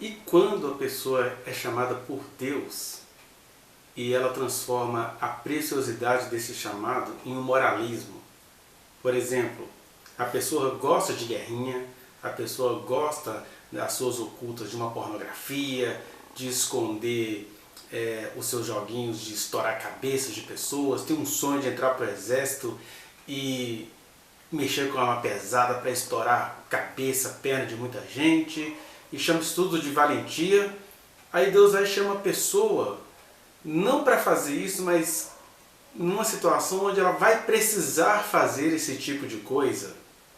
E quando a pessoa é chamada por Deus e ela transforma a preciosidade desse chamado em um moralismo? Por exemplo, a pessoa gosta de guerrinha, a pessoa gosta das suas ocultas de uma pornografia, de esconder os seus joguinhos de estourar cabeças de pessoas, tem um sonho de entrar para o exército e mexer com uma pesada para estourar cabeça, perna de muita gente, e chama isso tudo de valentia. Aí Deus vai chamar a pessoa não para fazer isso, mas numa situação onde ela vai precisar fazer esse tipo de coisa.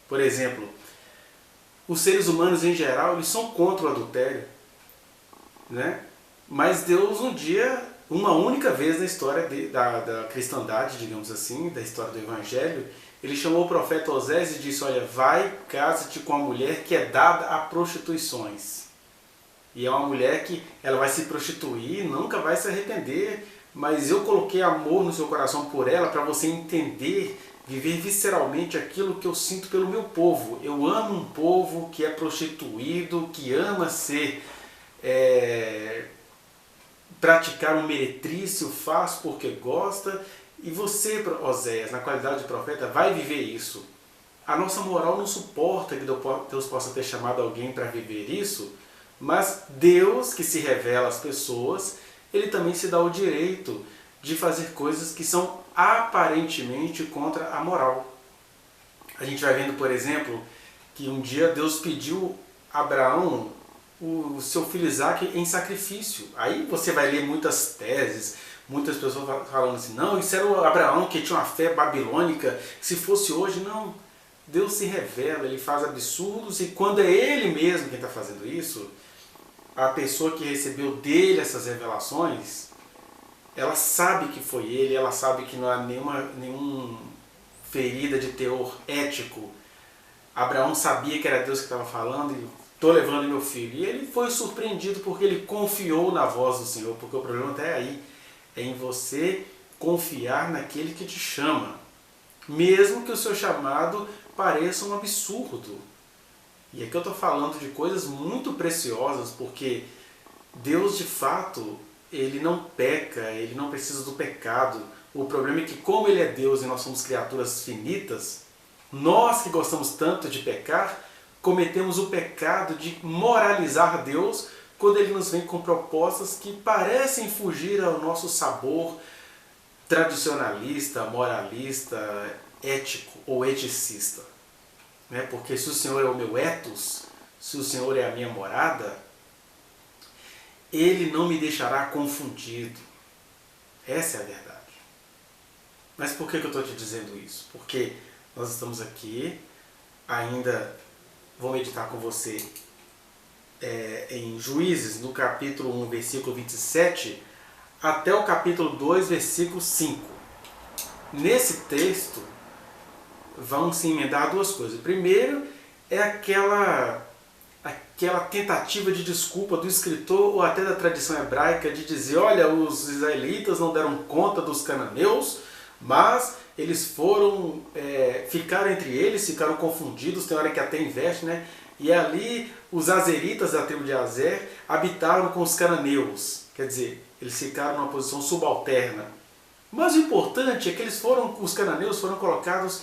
Por exemplo, os seres humanos em geral, eles são contra o adultério, né? Mas Deus um dia, uma única vez na história da cristandade, digamos assim, da história do Evangelho, ele chamou o profeta Osés e disse: olha, vai, casa-te com a mulher que é dada a prostituições. E é uma mulher que ela vai se prostituir, nunca vai se arrepender, mas eu coloquei amor no seu coração por ela para você entender, viver visceralmente aquilo que eu sinto pelo meu povo. Eu amo um povo que é prostituído, que ama ser... praticar um meretrício, faz porque gosta, e você, Oséias, na qualidade de profeta, vai viver isso. A nossa moral não suporta que Deus possa ter chamado alguém para viver isso, mas Deus, que se revela às pessoas, ele também se dá o direito de fazer coisas que são aparentemente contra a moral. A gente vai vendo, por exemplo, que um dia Deus pediu a Abraão o seu filho Isaac em sacrifício. Aí você vai ler muitas teses, muitas pessoas falando assim, não, isso era o Abraão que tinha uma fé babilônica, se fosse hoje, não. Deus se revela, ele faz absurdos, e quando é ele mesmo quem está fazendo isso, a pessoa que recebeu dele essas revelações, ela sabe que foi ele, ela sabe que não há nenhuma ferida de teor ético. Abraão sabia que era Deus que estava falando, e estou levando meu filho. E ele foi surpreendido porque ele confiou na voz do Senhor, porque o problema até aí é em você confiar naquele que te chama, mesmo que o seu chamado pareça um absurdo. E aqui eu estou falando de coisas muito preciosas, porque Deus de fato, ele não peca, ele não precisa do pecado. O problema é que, como ele é Deus e nós somos criaturas finitas, nós que gostamos tanto de pecar, cometemos o pecado de moralizar Deus quando ele nos vem com propostas que parecem fugir ao nosso sabor tradicionalista, moralista, ético ou eticista. Porque se o Senhor é o meu ethos, se o Senhor é a minha morada, ele não me deixará confundido. Essa é a verdade. Mas por que eu estou te dizendo isso? Porque nós estamos aqui, ainda vou meditar com você em Juízes, no capítulo 1, versículo 27, até o capítulo 2, versículo 5. Nesse texto, vão se emendar duas coisas. Primeiro, é aquela tentativa de desculpa do escritor ou até da tradição hebraica de dizer, olha, os israelitas não deram conta dos cananeus, mas eles ficaram entre eles, ficaram confundidos, tem hora que até investe, né? E ali os azeritas da tribo de Azer habitaram com os cananeus, quer dizer, eles ficaram numa posição subalterna. Mas o importante é que os cananeus foram colocados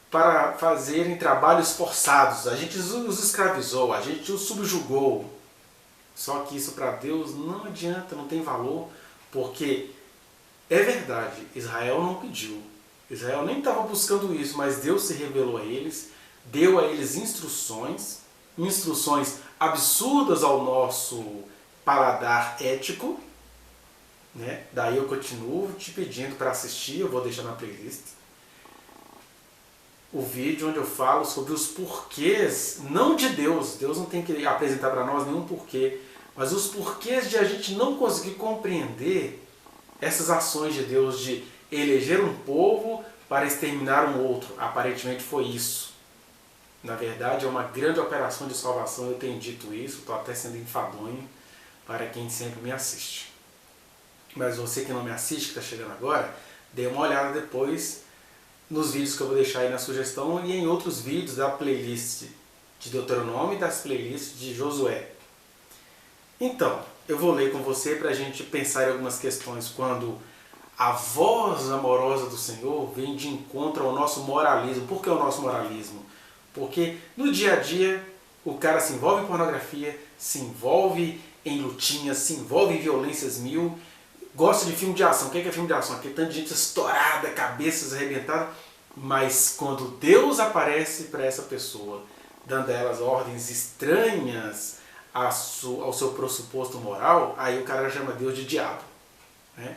para fazerem trabalhos forçados. A gente os escravizou, a gente os subjugou. Só que isso para Deus não adianta, não tem valor, porque é verdade, Israel não pediu. Israel nem estava buscando isso, mas Deus se revelou a eles, deu a eles instruções absurdas ao nosso paladar ético. Daí eu continuo te pedindo para assistir, eu vou deixar na playlist o vídeo onde eu falo sobre os porquês, não de Deus, Deus não tem que apresentar para nós nenhum porquê, mas os porquês de a gente não conseguir compreender essas ações de Deus de eleger um povo para exterminar um outro. Aparentemente foi isso. Na verdade é uma grande operação de salvação, eu tenho dito isso, estou até sendo enfadonho para quem sempre me assiste. Mas você que não me assiste, que está chegando agora, dê uma olhada depois nos vídeos que eu vou deixar aí na sugestão e em outros vídeos da playlist de Deuteronômio e das playlists de Josué. Então, eu vou ler com você para a gente pensar em algumas questões quando a voz amorosa do Senhor vem de encontro ao nosso moralismo. Por que o nosso moralismo? Porque no dia a dia o cara se envolve em pornografia, se envolve em lutinhas, se envolve em violências mil, gosta de filme de ação. O que é filme de ação? Aquele tanto de gente estourada, cabeças arrebentadas. Mas quando Deus aparece para essa pessoa, dando a elas ordens estranhas ao seu pressuposto moral, aí o cara chama Deus de diabo. Né?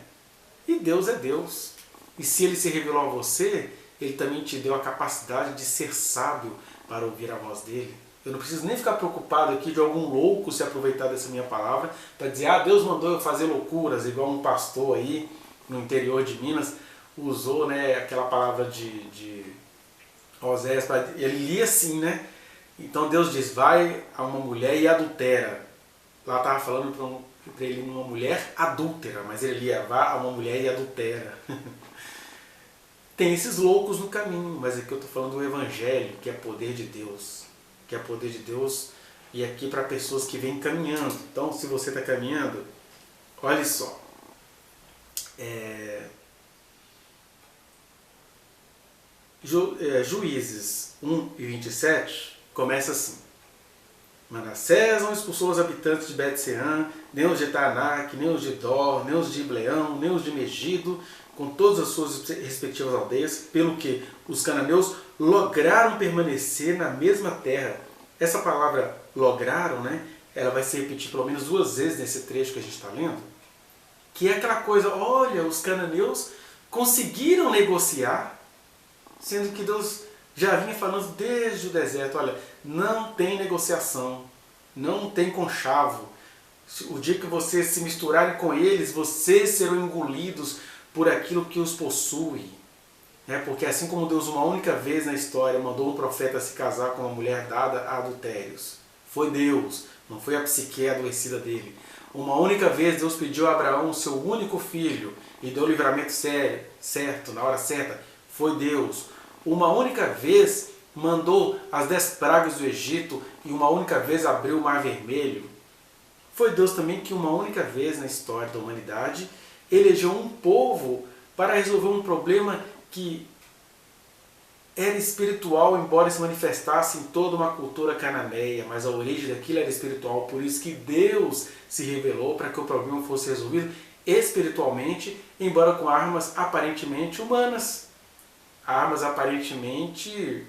E Deus é Deus. E se Ele se revelou a você, Ele também te deu a capacidade de ser sábio para ouvir a voz dEle. Eu não preciso nem ficar preocupado aqui de algum louco se aproveitar dessa minha palavra para dizer, Deus mandou eu fazer loucuras, igual um pastor aí no interior de Minas usou, né, aquela palavra de Oséias, ele lia assim, né? Então Deus diz, vai a uma mulher e adultera. Lá estava falando para ele uma mulher adúltera, mas ele lia, vá a uma mulher e adultera. Tem esses loucos no caminho, mas aqui eu estou falando do Evangelho, que é poder de Deus. Que é poder de Deus e aqui para pessoas que vêm caminhando. Então, se você está caminhando, olha só. Juízes 1:27 começa assim. Manassés não expulsou os habitantes de Bet-Sean, nem os de Taanac, nem os de Dor, nem os de Ibleão, nem os de Megido, com todas as suas respectivas aldeias, pelo que os cananeus lograram permanecer na mesma terra. Essa palavra lograram, né, ela vai se repetir pelo menos 2 vezes nesse trecho que a gente está lendo, que é aquela coisa, olha, os cananeus conseguiram negociar, sendo que Deus já vinha falando desde o deserto, olha, não tem negociação, não tem conchavo. O dia que vocês se misturarem com eles, vocês serão engolidos por aquilo que os possui. Porque assim como Deus uma única vez na história mandou um profeta se casar com uma mulher dada a adultérios, foi Deus, não foi a psique adoecida dele. Uma única vez Deus pediu a Abraão o seu único filho e deu o livramento certo, na hora certa, foi Deus. Uma única vez mandou as 10 pragas do Egito e uma única vez abriu o Mar Vermelho. Foi Deus também que uma única vez na história da humanidade elegeu um povo para resolver um problema que era espiritual, embora se manifestasse em toda uma cultura cananeia, mas a origem daquilo era espiritual, por isso que Deus se revelou para que o problema fosse resolvido espiritualmente, embora com armas aparentemente humanas. Armas aparentemente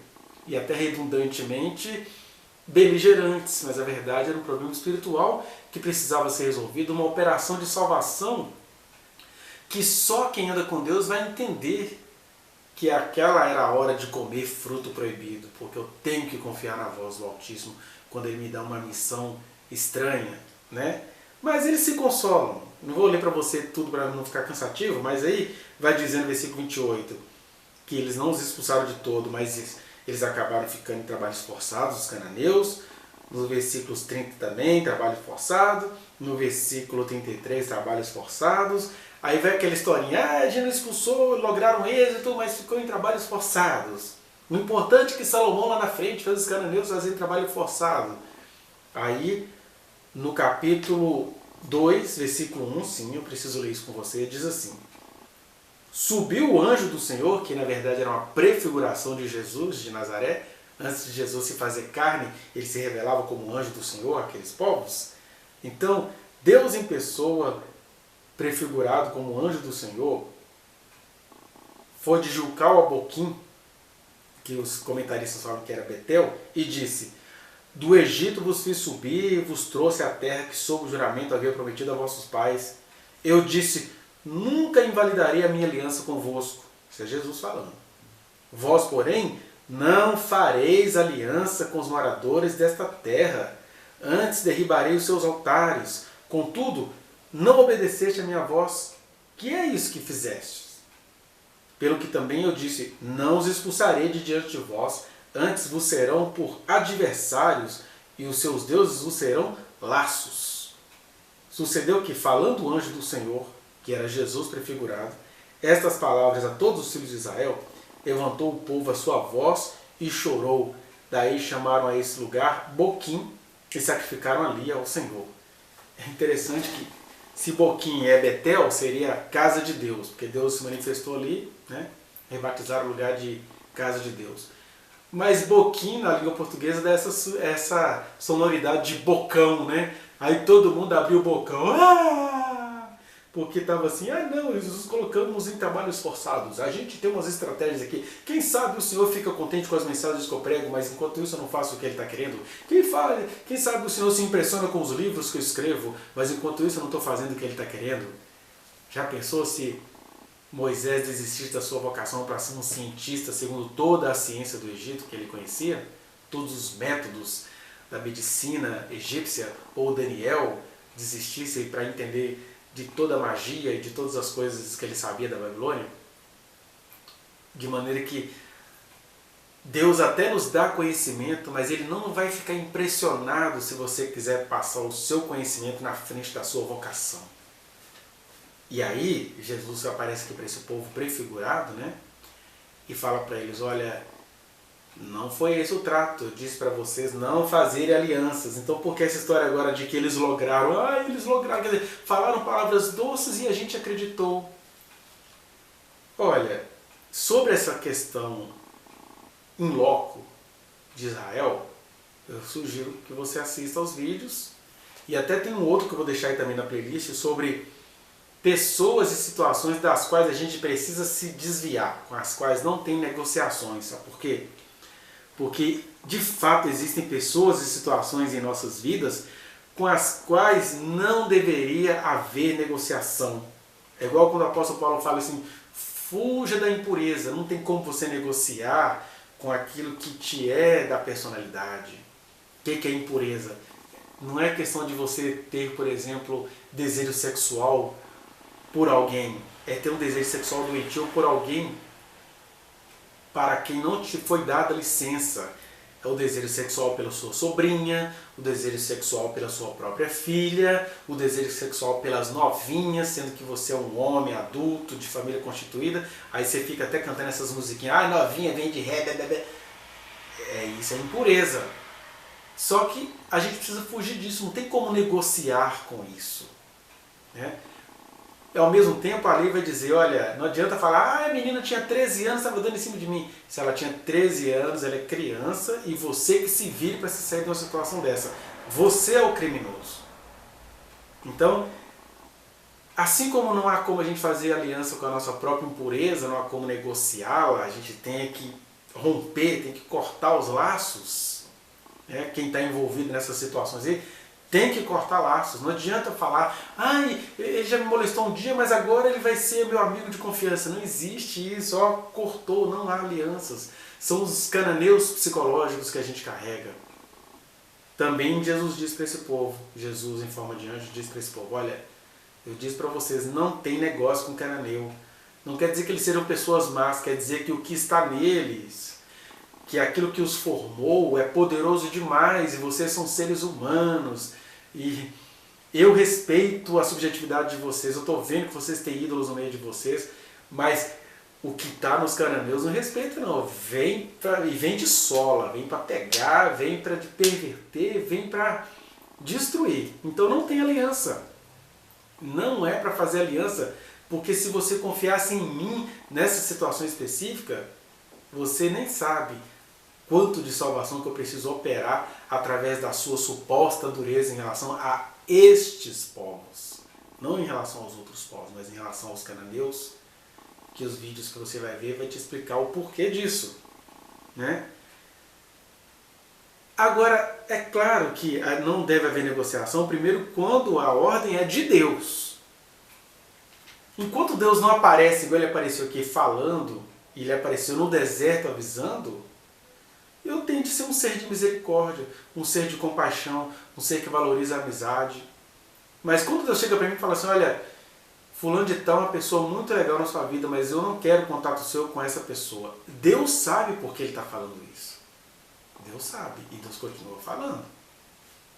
e até redundantemente beligerantes, mas a verdade era um problema espiritual que precisava ser resolvido, uma operação de salvação que só quem anda com Deus vai entender que aquela era a hora de comer fruto proibido, porque eu tenho que confiar na voz do Altíssimo quando Ele me dá uma missão estranha, né? Mas eles se consolam. Não vou ler para você tudo para não ficar cansativo, mas aí vai dizendo no versículo 28 que eles não os expulsaram de todo, mas eles acabaram ficando em trabalhos forçados, os cananeus. No versículo 30 também, trabalho forçado. No versículo 33, trabalhos forçados. Aí vai aquela historinha, a gente não expulsou, lograram êxito, mas ficou em trabalhos forçados. O importante é que Salomão lá na frente fez os cananeus fazerem trabalho forçado. Aí, no capítulo 2, versículo 1, sim, eu preciso ler isso com você, diz assim: subiu o anjo do Senhor, que na verdade era uma prefiguração de Jesus de Nazaré. Antes de Jesus se fazer carne, ele se revelava como anjo do Senhor àqueles povos. Então, Deus em pessoa, prefigurado como anjo do Senhor, foi de Gilgal a Boquim, que os comentaristas falam que era Betel, e disse: do Egito vos fiz subir e vos trouxe a terra que sob o juramento havia prometido a vossos pais. Eu disse: nunca invalidarei a minha aliança convosco. Isso é Jesus falando. Vós, porém, não fareis aliança com os moradores desta terra. Antes derribarei os seus altares. Contudo, não obedeceste a minha voz. Que é isso que fizestes? Pelo que também eu disse: não os expulsarei de diante de vós. Antes vos serão por adversários e os seus deuses vos serão laços. Sucedeu que, falando o anjo do Senhor, que era Jesus prefigurado, estas palavras a todos os filhos de Israel, levantou o povo a sua voz e chorou. Daí chamaram a esse lugar Boquim e sacrificaram ali ao Senhor. É interessante que se Boquim é Betel, seria casa de Deus, porque Deus se manifestou ali, né? Rebatizaram o lugar de casa de Deus. Mas Boquim, na língua portuguesa, dá essa sonoridade de bocão, né? Aí todo mundo abriu o bocão. Porque estava assim, não, nós nos colocamos em trabalhos forçados. A gente tem umas estratégias aqui. Quem sabe o Senhor fica contente com as mensagens que eu prego, mas enquanto isso eu não faço o que Ele está querendo. Quem sabe o Senhor se impressiona com os livros que eu escrevo, mas enquanto isso eu não estou fazendo o que Ele está querendo. Já pensou se Moisés desistisse da sua vocação para ser um cientista segundo toda a ciência do Egito que ele conhecia? Todos os métodos da medicina egípcia, ou Daniel desistisse para entender de toda a magia e de todas as coisas que ele sabia da Babilônia? De maneira que Deus até nos dá conhecimento, mas Ele não vai ficar impressionado se você quiser passar o seu conhecimento na frente da sua vocação. E aí, Jesus aparece aqui para esse povo prefigurado, né? E fala para eles, olha, não foi esse o trato, eu disse para vocês não fazerem alianças. Então por que essa história agora de que eles lograram? Eles lograram, quer dizer, falaram palavras doces e a gente acreditou. Olha, sobre essa questão in loco de Israel, eu sugiro que você assista aos vídeos. E até tem um outro que eu vou deixar aí também na playlist sobre pessoas e situações das quais a gente precisa se desviar, com as quais não tem negociações. Sabe por quê? Porque, de fato, existem pessoas e situações em nossas vidas com as quais não deveria haver negociação. É igual quando o apóstolo Paulo fala assim, fuja da impureza. Não tem como você negociar com aquilo que te é da personalidade. O que é impureza? Não é questão de você ter, por exemplo, desejo sexual por alguém. É ter um desejo sexual doentio por alguém para quem não te foi dada licença. É o desejo sexual pela sua sobrinha, o desejo sexual pela sua própria filha, o desejo sexual pelas novinhas, sendo que você é um homem adulto, de família constituída, aí você fica até cantando essas musiquinhas, novinha, vem de ré, bebê. Isso é impureza. Só que a gente precisa fugir disso, não tem como negociar com isso, né? Ao mesmo tempo, a lei vai dizer, olha, não adianta falar, a menina tinha 13 anos, estava dando em cima de mim. Se ela tinha 13 anos, ela é criança e você que se vire para se sair de uma situação dessa. Você é o criminoso. Então, assim como não há como a gente fazer aliança com a nossa própria impureza, não há como negociá-la, a gente tem que romper, tem que cortar os laços, né? Quem está envolvido nessas situações aí, tem que cortar laços. Não adianta falar, ele já me molestou um dia, mas agora ele vai ser meu amigo de confiança. Não existe isso, cortou, não há alianças. São os cananeus psicológicos que a gente carrega. Também Jesus diz para esse povo, Jesus em forma de anjo diz para esse povo, olha, eu disse para vocês, não tem negócio com cananeu. Não quer dizer que eles sejam pessoas más, quer dizer que o que está neles, que aquilo que os formou é poderoso demais e vocês são seres humanos e eu respeito a subjetividade de vocês, eu estou vendo que vocês têm ídolos no meio de vocês, mas o que está nos cananeus não respeita não, vem de sola, vem para pegar, vem para perverter, vem para destruir. Então não tem aliança, não é para fazer aliança, porque se você confiasse em mim nessa situação específica, você nem sabe quanto de salvação que eu preciso operar através da sua suposta dureza em relação a estes povos. Não em relação aos outros povos, mas em relação aos cananeus, que os vídeos que você vai ver vai te explicar o porquê disso, né? Agora, é claro que não deve haver negociação, primeiro, quando a ordem é de Deus. Enquanto Deus não aparece, igual ele apareceu aqui falando, e ele apareceu no deserto avisando, eu tenho de ser um ser de misericórdia, um ser de compaixão, um ser que valoriza a amizade. Mas quando Deus chega para mim e fala assim, olha, fulano de tal é uma pessoa muito legal na sua vida, mas eu não quero contato seu com essa pessoa. Deus sabe por que ele está falando isso. Deus sabe, e Deus continua falando,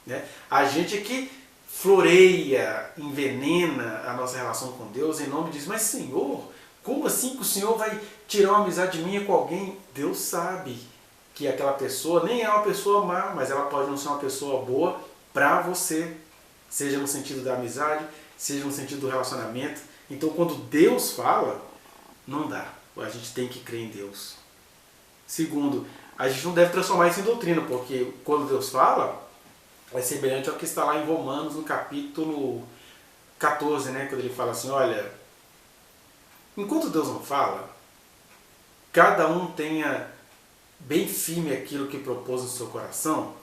né? A gente aqui floreia, envenena a nossa relação com Deus em nome disso. Mas Senhor, como assim que o Senhor vai tirar uma amizade minha com alguém? Deus sabe que aquela pessoa nem é uma pessoa má, mas ela pode não ser uma pessoa boa para você. seja no sentido da amizade, seja no sentido do relacionamento. Então, quando Deus fala, não dá. A gente tem que crer em Deus. Segundo, a gente não deve transformar isso em doutrina, porque quando Deus fala, é semelhante ao que está lá em Romanos, no capítulo 14, né? Quando ele fala assim, olha, enquanto Deus não fala, cada um tenha bem firme aquilo que propôs no seu coração,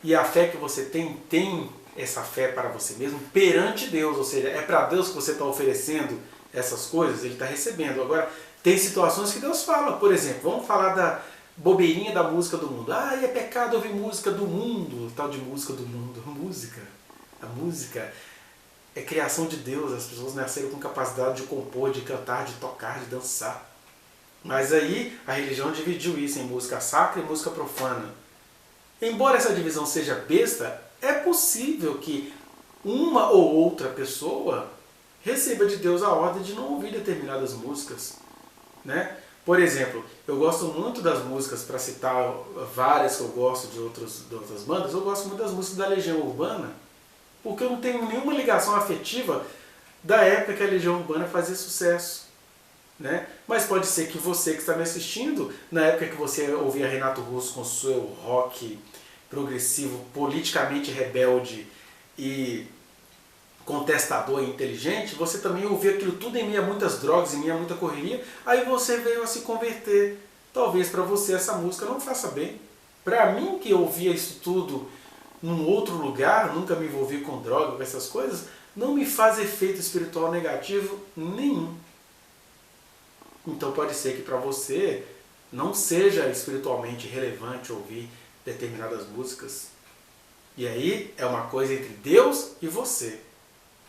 e a fé que você tem essa fé para você mesmo perante Deus, ou seja, é para Deus que você está oferecendo essas coisas, ele está recebendo. Agora, tem situações que Deus fala, por exemplo, vamos falar da bobeirinha da música do mundo. Ah, é pecado ouvir música do mundo, tal de música do mundo. A música é criação de Deus, as pessoas nasceram com capacidade de compor, de cantar, de tocar, de dançar. Mas aí a religião dividiu isso em música sacra e música profana. Embora essa divisão seja besta, é possível que uma ou outra pessoa receba de Deus a ordem de não ouvir determinadas músicas, né? Por exemplo, eu gosto muito das músicas, para citar várias que eu gosto de outras bandas, eu gosto muito das músicas da Legião Urbana, porque eu não tenho nenhuma ligação afetiva da época que a Legião Urbana fazia sucesso, né? Mas pode ser que você que está me assistindo, na época que você ouvia Renato Russo com seu rock progressivo, politicamente rebelde e contestador e inteligente, você também ouvia aquilo tudo em meio a muitas drogas, em meio a muita correria, aí você veio a se converter. Talvez para você essa música não faça bem. Para mim, que ouvia isso tudo num outro lugar, nunca me envolvi com droga, com essas coisas, não me faz efeito espiritual negativo nenhum. Então pode ser que para você não seja espiritualmente relevante ouvir determinadas músicas. E aí é uma coisa entre Deus e você.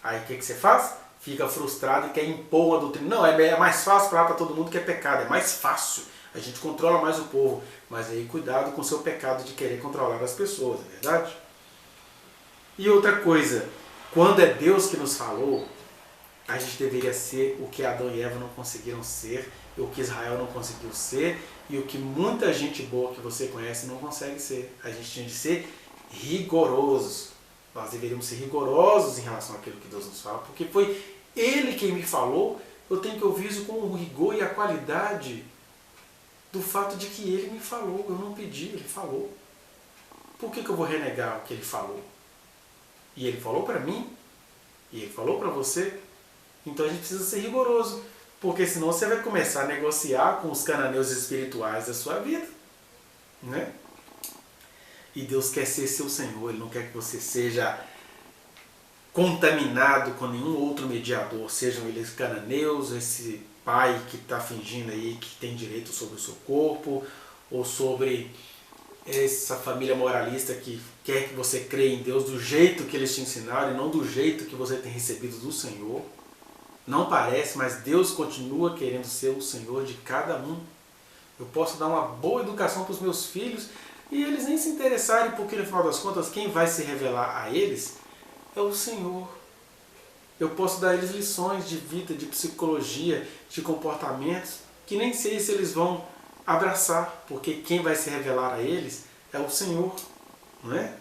Aí o que você faz? Fica frustrado e quer impor uma doutrina. Não, é mais fácil falar para todo mundo que é pecado, é mais fácil. A gente controla mais o povo. Mas aí cuidado com o seu pecado de querer controlar as pessoas, não é verdade? E outra coisa, quando é Deus que nos falou, a gente deveria ser o que Adão e Eva não conseguiram ser, e o que Israel não conseguiu ser, e o que muita gente boa que você conhece não consegue ser. A gente tinha de ser rigorosos. Nós deveríamos ser rigorosos em relação àquilo que Deus nos fala, porque foi Ele quem me falou, eu tenho que ouvir isso com o rigor e a qualidade do fato de que Ele me falou. Eu não pedi, Ele falou. Por que eu vou renegar o que Ele falou? E Ele falou para mim, e Ele falou para você. Então a gente precisa ser rigoroso, porque senão você vai começar a negociar com os cananeus espirituais da sua vida, né? E Deus quer ser seu Senhor, Ele não quer que você seja contaminado com nenhum outro mediador, sejam eles cananeus, esse pai que está fingindo aí que tem direito sobre o seu corpo, ou sobre essa família moralista que quer que você creia em Deus do jeito que eles te ensinaram e não do jeito que você tem recebido do Senhor. Não parece, mas Deus continua querendo ser o Senhor de cada um. Eu posso dar uma boa educação para os meus filhos e eles nem se interessarem, porque no final das contas quem vai se revelar a eles é o Senhor. Eu posso dar a eles lições de vida, de psicologia, de comportamentos, que nem sei se eles vão abraçar, porque quem vai se revelar a eles é o Senhor, não é?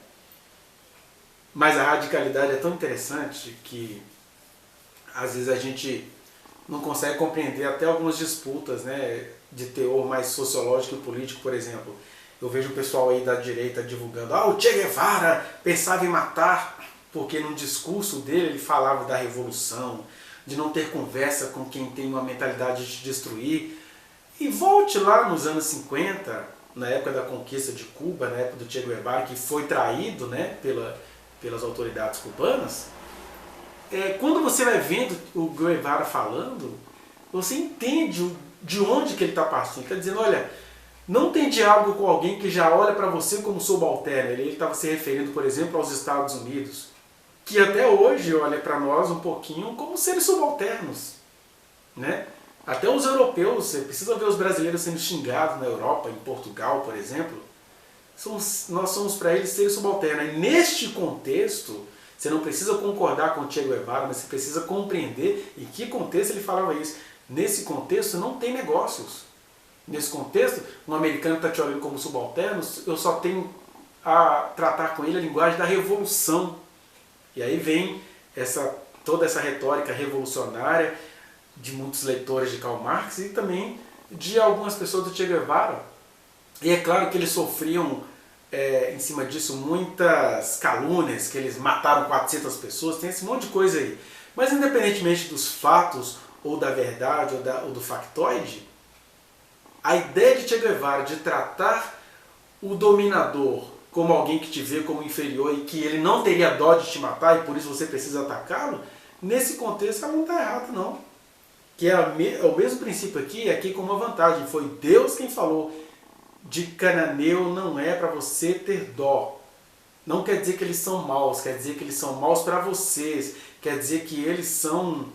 Mas a radicalidade é tão interessante que às vezes a gente não consegue compreender até algumas disputas, né, de teor mais sociológico e político, por exemplo. Eu vejo o pessoal aí da direita divulgando, o Che Guevara pensava em matar, porque no discurso dele ele falava da revolução, de não ter conversa com quem tem uma mentalidade de te destruir. E volte lá nos anos 50, na época da conquista de Cuba, na época do Che Guevara, que foi traído, né, pelas autoridades cubanas. Quando você vai vendo o Guevara falando, você entende de onde que ele está partindo. Ele está dizendo, olha, não tem diálogo com alguém que já olha para você como subalterno. Ele estava se referindo, por exemplo, aos Estados Unidos, que até hoje olha para nós um pouquinho como seres subalternos, né? Até os europeus, você precisa ver os brasileiros sendo xingados na Europa, em Portugal, por exemplo. Nós somos para eles seres subalternos. E neste contexto, você não precisa concordar com o Che Guevara, mas você precisa compreender em que contexto ele falava isso. Nesse contexto não tem negócios. Nesse contexto, um americano está te olhando como subalterno, eu só tenho a tratar com ele a linguagem da revolução. E aí vem toda essa retórica revolucionária de muitos leitores de Karl Marx e também de algumas pessoas do Che Guevara. E é claro que eles sofriam em cima disso muitas calúnias, que eles mataram 400 pessoas, tem esse monte de coisa aí. Mas independentemente dos fatos, ou da verdade, ou do factoide, a ideia de Che Guevara de tratar o dominador como alguém que te vê como inferior e que ele não teria dó de te matar e por isso você precisa atacá-lo, nesse contexto ela não está errada não. Que é o mesmo princípio aqui com uma vantagem. Foi Deus quem falou: de cananeu não é para você ter dó. Não quer dizer que eles são maus, quer dizer que eles são maus para vocês, quer dizer que eles são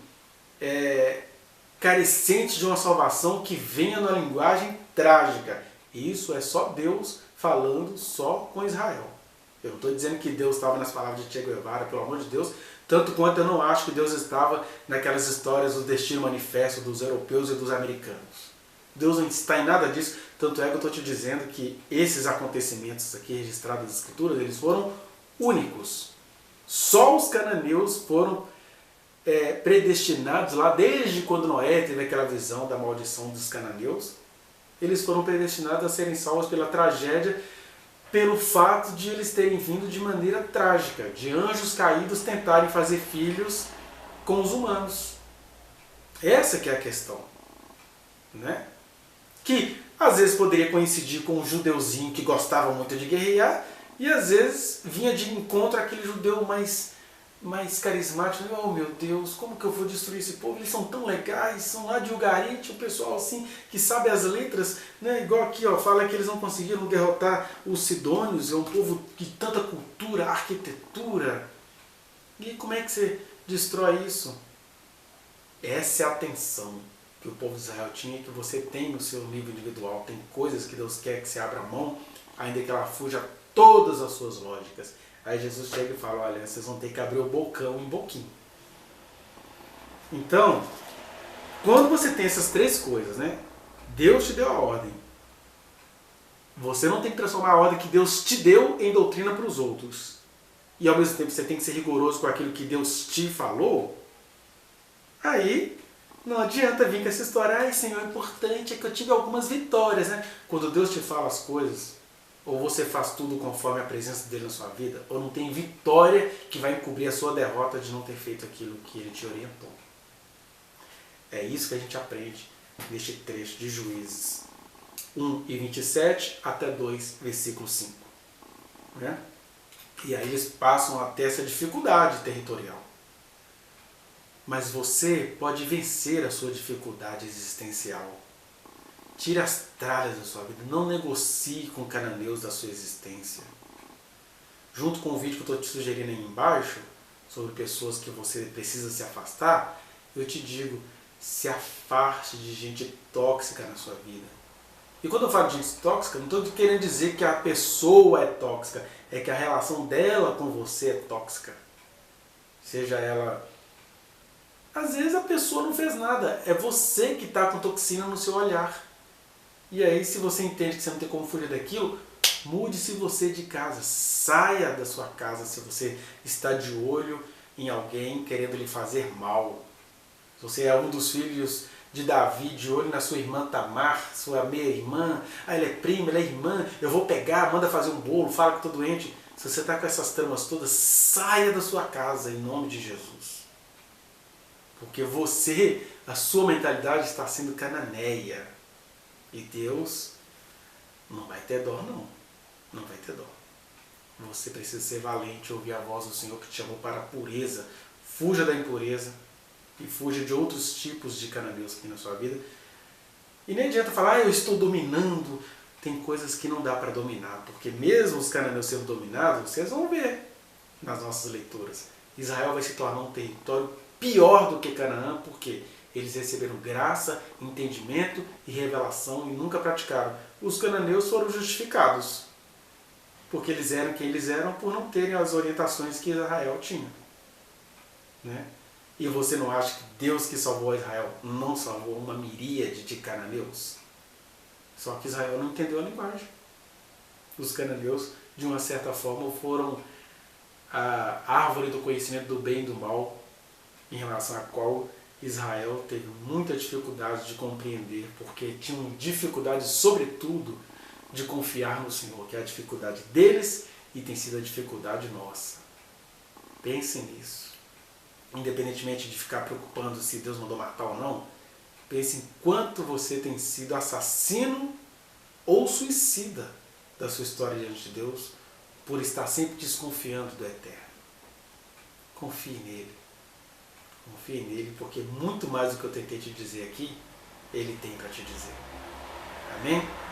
carecentes de uma salvação que venha na linguagem trágica. Isso é só Deus falando só com Israel. Eu não estou dizendo que Deus estava nas palavras de Che Guevara, pelo amor de Deus, tanto quanto eu não acho que Deus estava naquelas histórias do Destino Manifesto dos europeus e dos americanos. Deus não está em nada disso, tanto é que eu estou te dizendo que esses acontecimentos aqui registrados nas Escrituras, eles foram únicos. Só os cananeus foram predestinados lá, desde quando Noé teve aquela visão da maldição dos cananeus, eles foram predestinados a serem salvos pela tragédia, pelo fato de eles terem vindo de maneira trágica, de anjos caídos tentarem fazer filhos com os humanos. Essa que é a questão. Né? Que às vezes poderia coincidir com um judeuzinho que gostava muito de guerrear, e às vezes vinha de encontro àquele judeu mais carismático. Oh meu Deus, como que eu vou destruir esse povo? Eles são tão legais, são lá de Ugarit, o pessoal assim que sabe as letras, né? Igual aqui, ó, fala que eles não conseguiram derrotar os sidônios, é um povo de tanta cultura, arquitetura. E como é que você destrói isso? Essa é a tensão que o povo de Israel tinha, que você tem no seu nível individual. Tem coisas que Deus quer que você abra mão, ainda que ela fuja todas as suas lógicas. Aí Jesus chega e fala: olha, vocês vão ter que abrir o bocão em boquinho. Então, quando você tem essas três coisas, né? Deus te deu a ordem. Você não tem que transformar a ordem que Deus te deu em doutrina para os outros. E ao mesmo tempo você tem que ser rigoroso com aquilo que Deus te falou. Aí não adianta vir com essa história: ai Senhor, o importante é que eu tive algumas vitórias, né? Quando Deus te fala as coisas, ou você faz tudo conforme a presença dele na sua vida, ou não tem vitória que vai encobrir a sua derrota de não ter feito aquilo que ele te orientou. É isso que a gente aprende neste trecho de Juízes 1 e 27 até 2, versículo 5. Né? E aí eles passam até essa dificuldade territorial. Mas você pode vencer a sua dificuldade existencial. Tire as tralhas da sua vida. Não negocie com cananeus da sua existência. Junto com o vídeo que eu estou te sugerindo aí embaixo, sobre pessoas que você precisa se afastar, eu te digo: se afaste de gente tóxica na sua vida. E quando eu falo de gente tóxica, não estou querendo dizer que a pessoa é tóxica, é que a relação dela com você é tóxica. Seja ela... Às vezes a pessoa não fez nada, é você que está com toxina no seu olhar. E aí, se você entende que você não tem como fugir daquilo, mude-se você de casa, saia da sua casa se você está de olho em alguém querendo lhe fazer mal. Se você é um dos filhos de Davi, de olho na sua irmã Tamar, sua meia-irmã, ela é prima, ela é irmã, eu vou pegar, manda fazer um bolo, fala que estou doente. Se você está com essas tramas todas, saia da sua casa em nome de Jesus. Porque você, a sua mentalidade está sendo cananeia. E Deus não vai ter dó, não. Não vai ter dó. Você precisa ser valente, ouvir a voz do Senhor que te chamou para a pureza. Fuja da impureza e fuja de outros tipos de cananeus aqui na sua vida. E nem adianta falar: eu estou dominando. Tem coisas que não dá para dominar, porque mesmo os cananeus sendo dominados, vocês vão ver nas nossas leituras. Israel vai se tornar um território pior do que Canaã, porque eles receberam graça, entendimento e revelação e nunca praticaram. Os cananeus foram justificados, porque eles eram quem eles eram por não terem as orientações que Israel tinha. Né? E você não acha que Deus que salvou Israel não salvou uma miríade de cananeus? Só que Israel não entendeu a linguagem. Os cananeus, de uma certa forma, foram árvore do conhecimento do bem e do mal, em relação à qual Israel teve muita dificuldade de compreender, porque tinham dificuldade, sobretudo, de confiar no Senhor, que é a dificuldade deles e tem sido a dificuldade nossa. Pense nisso. Independentemente de ficar preocupando se Deus mandou matar ou não, pense em quanto você tem sido assassino ou suicida da sua história diante de Deus por estar sempre desconfiando do Eterno. Confie nele. Confie nele, porque muito mais do que eu tentei te dizer aqui, ele tem para te dizer. Amém?